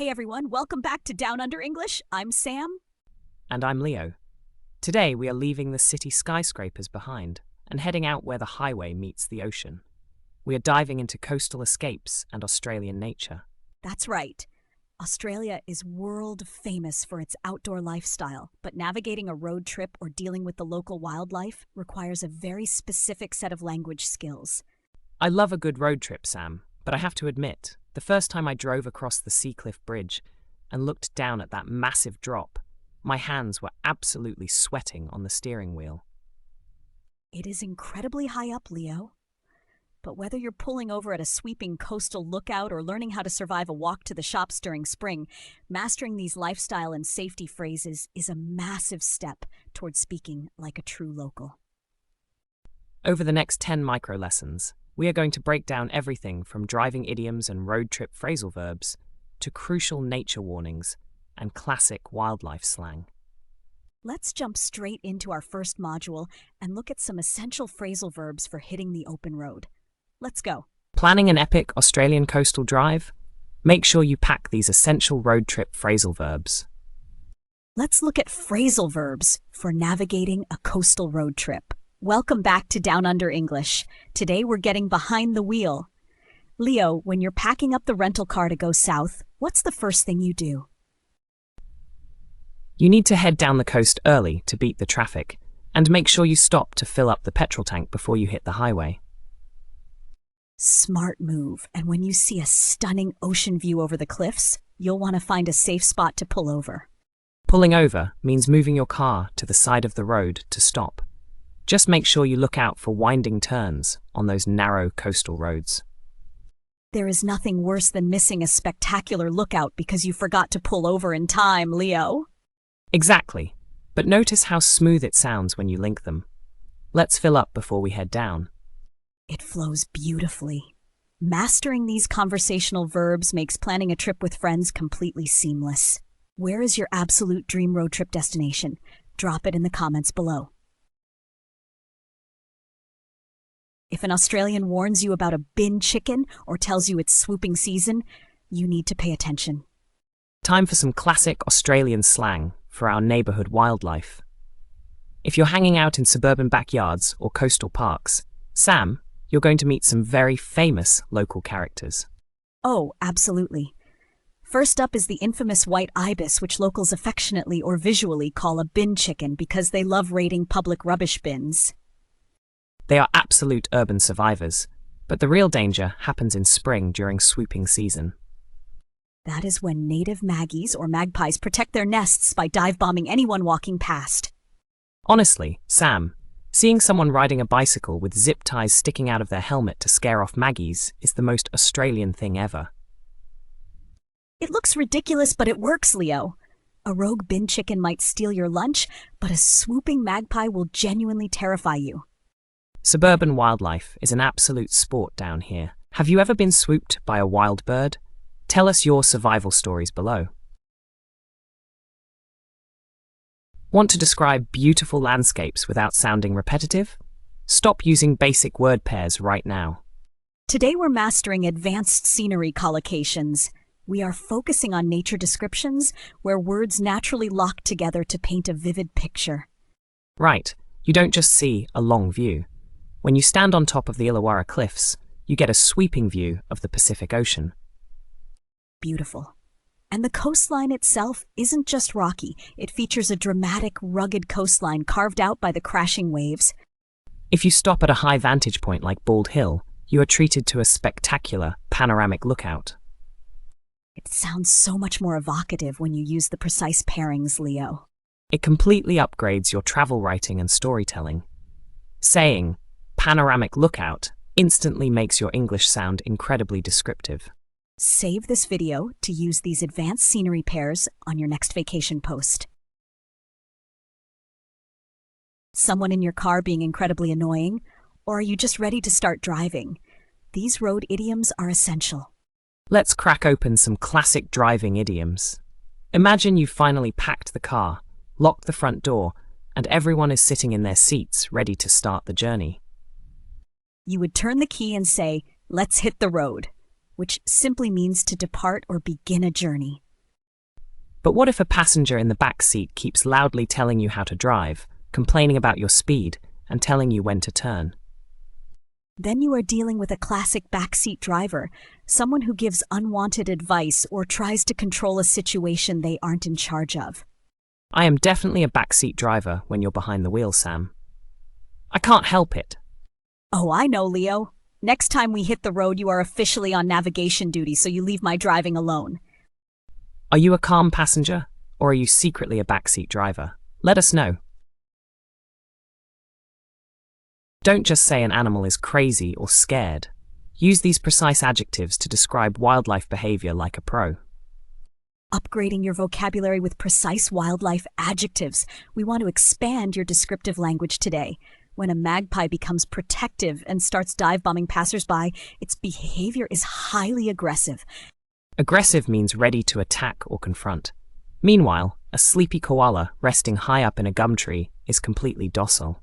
Hey everyone, welcome back to Down Under English. I'm Sam. And I'm Leo. Today we are leaving the city skyscrapers behind and heading out where the highway meets the ocean. We are diving into coastal escapes and Australian nature. That's right. Australia is world famous for its outdoor lifestyle, but navigating a road trip or dealing with the local wildlife requires a very specific set of language skills. I love a good road trip, Sam, but I have to admit, the first time I drove across the Seacliff Bridge and looked down at that massive drop, my hands were absolutely sweating on the steering wheel. It is incredibly high up, Leo. But whether you're pulling over at a sweeping coastal lookout or learning how to survive a walk to the shops during spring, mastering these lifestyle and safety phrases is a massive step towards speaking like a true local. Over the next 10 micro lessons, we are going to break down everything from driving idioms and road trip phrasal verbs to crucial nature warnings and classic wildlife slang. Let's jump straight into our first module and look at some essential phrasal verbs for hitting the open road. Let's go. Planning an epic Australian coastal drive? Make sure you pack these essential road trip phrasal verbs. Let's look at phrasal verbs for navigating a coastal road trip. Welcome back to Down Under English. Today we're getting behind the wheel. Leo, when you're packing up the rental car to go south, what's the first thing you do? You need to head down the coast early to beat the traffic, and make sure you stop to fill up the petrol tank before you hit the highway. Smart move. And when you see a stunning ocean view over the cliffs, you'll want to find a safe spot to pull over. Pulling over means moving your car to the side of the road to stop. Just make sure you look out for winding turns on those narrow coastal roads. There is nothing worse than missing a spectacular lookout because you forgot to pull over in time, Leo. Exactly, but notice how smooth it sounds when you link them. Let's fill up before we head down. It flows beautifully. Mastering these conversational verbs makes planning a trip with friends completely seamless. Where is your absolute dream road trip destination? Drop it in the comments below. If an Australian warns you about a bin chicken or tells you it's swooping season, you need to pay attention. Time for some classic Australian slang for our neighbourhood wildlife. If you're hanging out in suburban backyards or coastal parks, Sam, you're going to meet some very famous local characters. Oh, absolutely. First up is the infamous white ibis, which locals affectionately or visually call a bin chicken because they love raiding public rubbish bins. They are absolute urban survivors, but the real danger happens in spring during swooping season. That is when native Magpies or Magpies protect their nests by dive-bombing anyone walking past. Honestly, Sam, seeing someone riding a bicycle with zip ties sticking out of their helmet to scare off Magpies is the most Australian thing ever. It looks ridiculous, but it works, Leo. A rogue bin chicken might steal your lunch, but a swooping magpie will genuinely terrify you. Suburban wildlife is an absolute sport down here. Have you ever been swooped by a wild bird? Tell us your survival stories below. Want to describe beautiful landscapes without sounding repetitive? Stop using basic word pairs right now. Today we're mastering advanced scenery collocations. We are focusing on nature descriptions where words naturally lock together to paint a vivid picture. Right, you don't just see a long view. When you stand on top of the Illawarra Cliffs, you get a sweeping view of the Pacific Ocean. Beautiful. And the coastline itself isn't just rocky. It features a dramatic, rugged coastline carved out by the crashing waves. If you stop at a high vantage point like Bald Hill, you are treated to a spectacular panoramic lookout. It sounds so much more evocative when you use the precise pairings, Leo. It completely upgrades your travel writing and storytelling. Saying panoramic lookout instantly makes your English sound incredibly descriptive. Save this video to use these advanced scenery pairs on your next vacation post. Someone in your car being incredibly annoying? Or are you just ready to start driving? These road idioms are essential. Let's crack open some classic driving idioms. Imagine you've finally packed the car, locked the front door, and everyone is sitting in their seats ready to start the journey. You would turn the key and say, "Let's hit the road," which simply means to depart or begin a journey. But what if a passenger in the back seat keeps loudly telling you how to drive, complaining about your speed, and telling you when to turn? Then you are dealing with a classic backseat driver, someone who gives unwanted advice or tries to control a situation they aren't in charge of. I am definitely a backseat driver when you're behind the wheel, Sam. I can't help it. Oh, I know, Leo. Next time we hit the road, you are officially on navigation duty, so you leave my driving alone. Are you a calm passenger, or are you secretly a backseat driver? Let us know. Don't just say an animal is crazy or scared. Use these precise adjectives to describe wildlife behavior like a pro. Upgrading your vocabulary with precise wildlife adjectives. We want to expand your descriptive language today. When a magpie becomes protective and starts dive-bombing passersby, its behavior is highly aggressive. Aggressive means ready to attack or confront. Meanwhile, a sleepy koala resting high up in a gum tree is completely docile.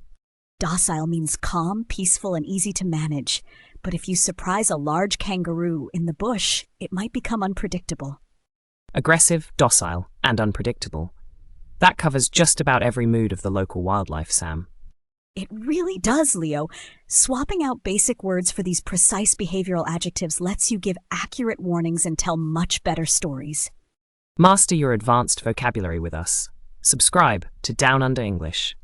Docile means calm, peaceful, and easy to manage. But if you surprise a large kangaroo in the bush, it might become unpredictable. Aggressive, docile, and unpredictable. That covers just about every mood of the local wildlife, Sam. It really does, Leo. Swapping out basic words for these precise behavioral adjectives lets you give accurate warnings and tell much better stories. Master your advanced vocabulary with us. Subscribe to Down Under English.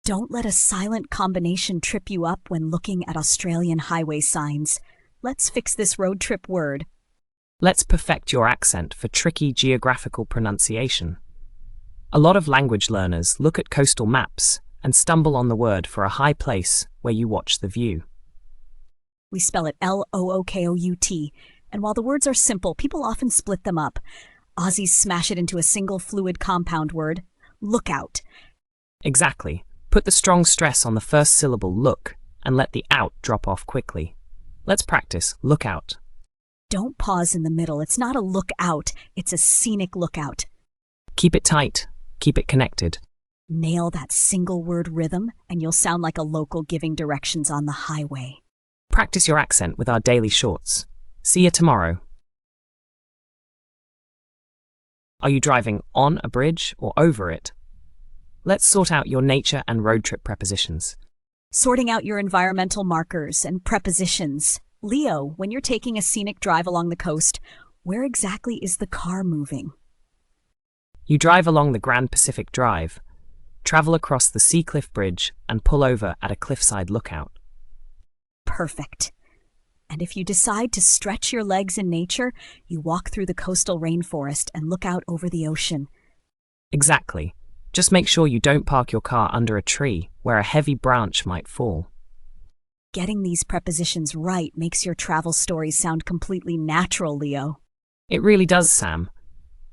Don't let a silent combination trip you up when looking at Australian highway signs. Let's fix this road trip word. Let's perfect your accent for tricky geographical pronunciation. A lot of language learners look at coastal maps and stumble on the word for a high place where you watch the view. We spell it L-O-O-K-O-U-T, and while the words are simple, people often split them up. Aussies smash it into a single fluid compound word, lookout. Exactly. Put the strong stress on the first syllable look and let the out drop off quickly. Let's practice lookout. Don't pause in the middle. It's not a lookout, it's a scenic lookout. Keep it tight. Keep it connected. Nail that single word rhythm and you'll sound like a local giving directions on the highway. Practice your accent with our daily shorts. See you tomorrow. Are you driving on a bridge or over it? Let's sort out your nature and road trip prepositions. Sorting out your environmental markers and prepositions. Leo, when you're taking a scenic drive along the coast, where exactly is the car moving? You drive along the Grand Pacific Drive, travel across the Seacliff Bridge, and pull over at a cliffside lookout. Perfect. And if you decide to stretch your legs in nature, you walk through the coastal rainforest and look out over the ocean. Exactly. Just make sure you don't park your car under a tree where a heavy branch might fall. Getting these prepositions right makes your travel stories sound completely natural, Leo. It really does, Sam.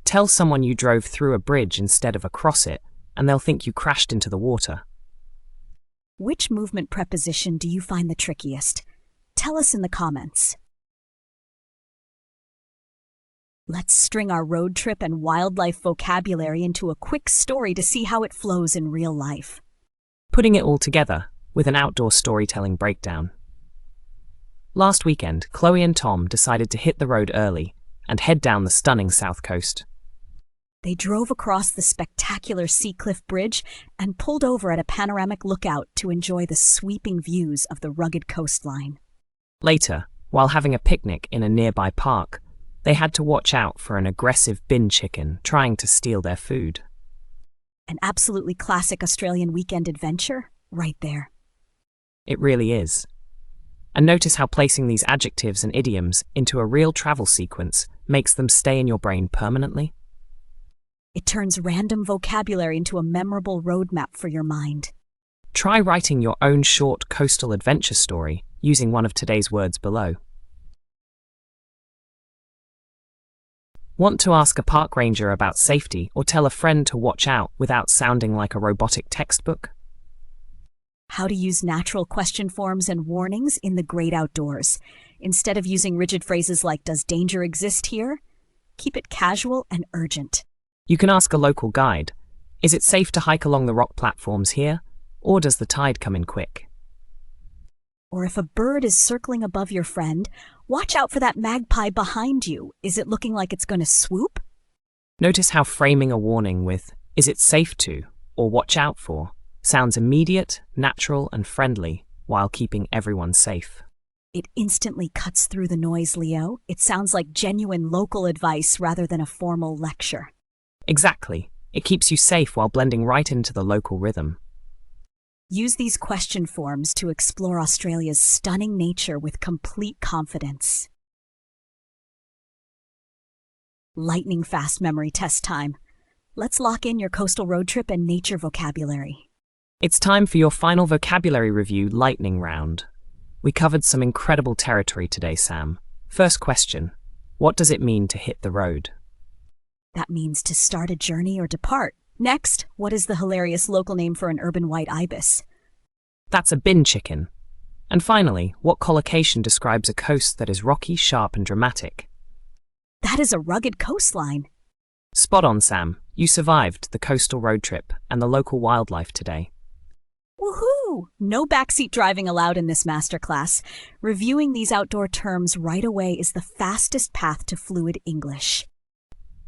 Tell someone you drove through a bridge instead of across it, and they'll think you crashed into the water. Which movement preposition do you find the trickiest? Tell us in the comments. Let's string our road trip and wildlife vocabulary into a quick story to see how it flows in real life. Putting it all together with an outdoor storytelling breakdown. Last weekend, Chloe and Tom decided to hit the road early and head down the stunning south coast. They drove across the spectacular Seacliff Bridge and pulled over at a panoramic lookout to enjoy the sweeping views of the rugged coastline. Later, while having a picnic in a nearby park, they had to watch out for an aggressive bin chicken trying to steal their food. An absolutely classic Australian weekend adventure, right there. It really is. And notice how placing these adjectives and idioms into a real travel sequence makes them stay in your brain permanently. It turns random vocabulary into a memorable roadmap for your mind. Try writing your own short coastal adventure story using one of today's words below. Want to ask a park ranger about safety or tell a friend to watch out without sounding like a robotic textbook? How to use natural question forms and warnings in the great outdoors. Instead of using rigid phrases like, "Does danger exist here?" Keep it casual and urgent. You can ask a local guide, "Is it safe to hike along the rock platforms here? Or does the tide come in quick?" Or if a bird is circling above your friend, watch out for that magpie behind you. Is it looking like it's going to swoop? Notice how framing a warning with, "Is it safe to?" or "Watch out for" sounds immediate, natural, and friendly while keeping everyone safe. It instantly cuts through the noise, Leo. It sounds like genuine local advice rather than a formal lecture. Exactly. It keeps you safe while blending right into the local rhythm. Use these question forms to explore Australia's stunning nature with complete confidence. Lightning fast memory test time. Let's lock in your coastal road trip and nature vocabulary. It's time for your final vocabulary review lightning round. We covered some incredible territory today, Sam. First question, what does it mean to hit the road? That means to start a journey or depart. Next, what is the hilarious local name for an urban white ibis? That's a bin chicken. And finally, what collocation describes a coast that is rocky, sharp, and dramatic? That is a rugged coastline. Spot on, Sam. You survived the coastal road trip and the local wildlife today. Woohoo! No backseat driving allowed in this masterclass. Reviewing these outdoor terms right away is the fastest path to fluid English.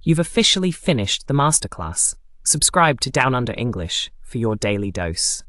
You've officially finished the masterclass. Subscribe to Down Under English for your daily dose.